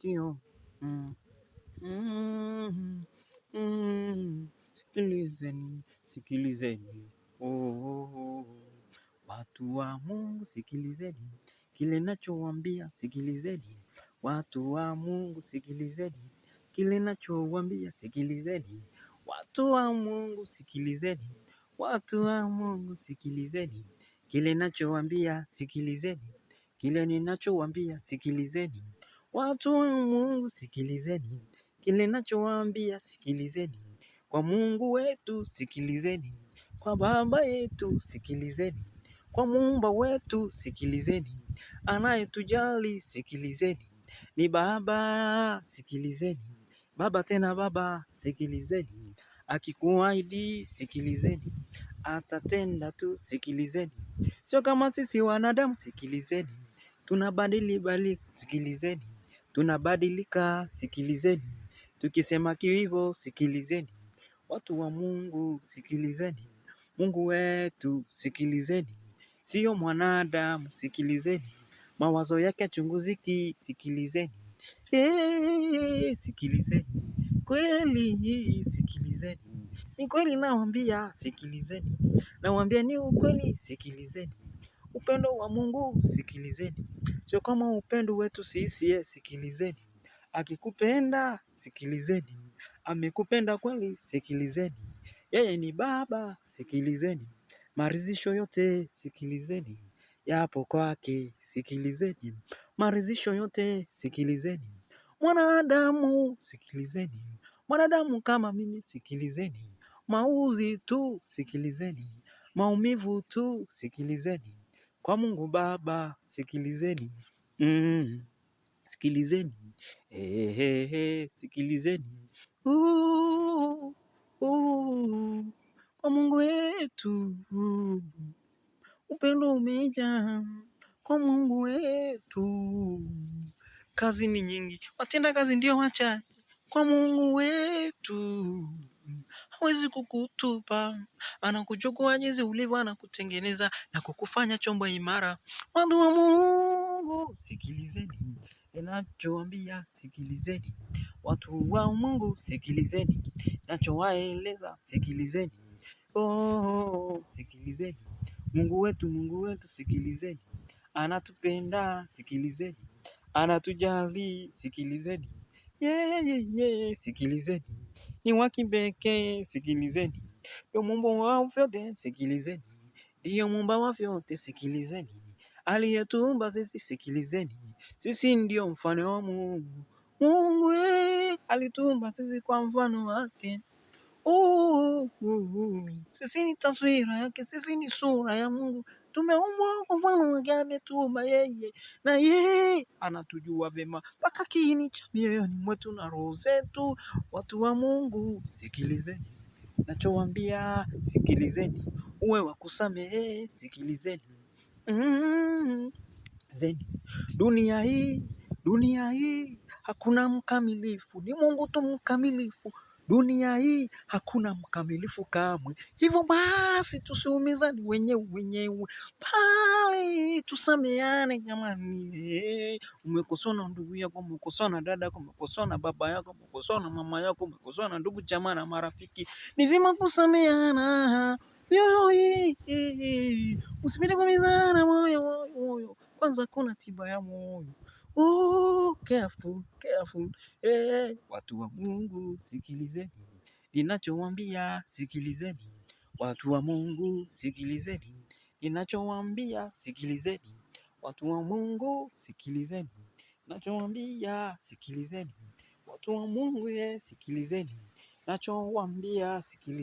masikio. Mm. Mm. Mm. Sikilizeni, sikilizeni. Oh, oh, oh. Watu wa Mungu sikilizeni, kile nachowaambia sikilizeni. Watu wa Mungu sikilizeni, kile nachowaambia sikilizeni. Watu wa Mungu sikilizeni, watu wa Mungu sikilizeni, kile nachowaambia sikilizeni, kile ninachowaambia sikilizeni. Watu wa Mungu sikilizeni, kile nachowaambia sikilizeni. Kwa Mungu wetu sikilizeni, kwa Baba yetu sikilizeni, kwa Muumba wetu sikilizeni, anayetujali sikilizeni. Ni Baba sikilizeni, Baba tena Baba sikilizeni. Akikuahidi sikilizeni, atatenda tu sikilizeni. Sio kama sisi wanadamu sikilizeni, tunabadili sikilizeni, tunabadilika sikilizeni. Tukisema hivyo sikilizeni. Watu wa Mungu sikilizeni, Mungu wetu sikilizeni. Sio mwanadamu sikilizeni, mawazo yake chunguziki sikilizeni. Sikilizeni, kweli sikilizeni. Ni kweli nawaambia sikilizeni, nawaambia ni ukweli sikilizeni. Upendo wa Mungu sikilizeni, sio kama upendo wetu sisi sikilizeni. Akikupenda sikilizeni, amekupenda kweli sikilizeni. Yeye ni Baba sikilizeni, maridhisho yote sikilizeni, yapo kwake sikilizeni, maridhisho yote sikilizeni. Mwanadamu sikilizeni, mwanadamu kama mimi sikilizeni, mauzi tu sikilizeni, maumivu tu sikilizeni. Kwa Mungu Baba sikilizeni, sikilizeni, sikilizeni. Kwa Mungu wetu upendo umejaa, kwa Mungu wetu kazi ni nyingi, watenda kazi ndio wachache. Kwa Mungu wetu hawezi kukutupa, anakuchukua jinsi ulivyo, anakutengeneza na kukufanya chombo imara. Watu wa Mungu sikilizeni, ninachowaambia sikilizeni. Watu wa Mungu sikilizeni, ninachowaeleza sikilizeni. Sikilizeni. Mungu wetu sikilizeni, anatupenda sikilizeni, anatujali sikilizeni. Sikilizeni. Ni wa kipekee sikilizeni, ndio Muumba wa vyote sikilizeni, ndio Muumba wa vyote sikilizeni, aliyetuumba sisi sikilizeni. Sisi ndio mfano wa Mungu. Mungu alituumba sisi kwa mfano wake. Sisi ni taswira yake, sisi ni sura ya Mungu. Tumeumbwa kwa mfano wake, ametuumba yeye, na yeye anatujua vema mpaka kiini cha mioyoni mwetu na roho zetu. Watu wa Mungu sikilizeni, nachowaambia sikilizeni. Uwe wa kusamehe sikilizeni. Dunia hii hakuna mkamilifu, ni Mungu tu mkamilifu. Dunia hii hakuna mkamilifu kamwe. Hivyo basi tusiumizane wenyewe, bali tusameane jamani. Umekosoa na ndugu yako, umekosoa na dada yako, umekosoa na baba yako, umekosoa na mama yako, umekosoa na ndugu jamaa na marafiki. Ni vyema kusameana. Usipende kuumizana moyo. Kwanza kuna tiba ya moyo. Careful. Watu wa Mungu sikilizeni, ninachowaambia sikilizeni. Watu wa Mungu sikilizeni, ninachowaambia sikilizeni. Watu wa Mungu sikilizeni, ninachowaambia sikilizeni. Watu wa Mungu sikilizeni, ninachowaambia sikilizeni.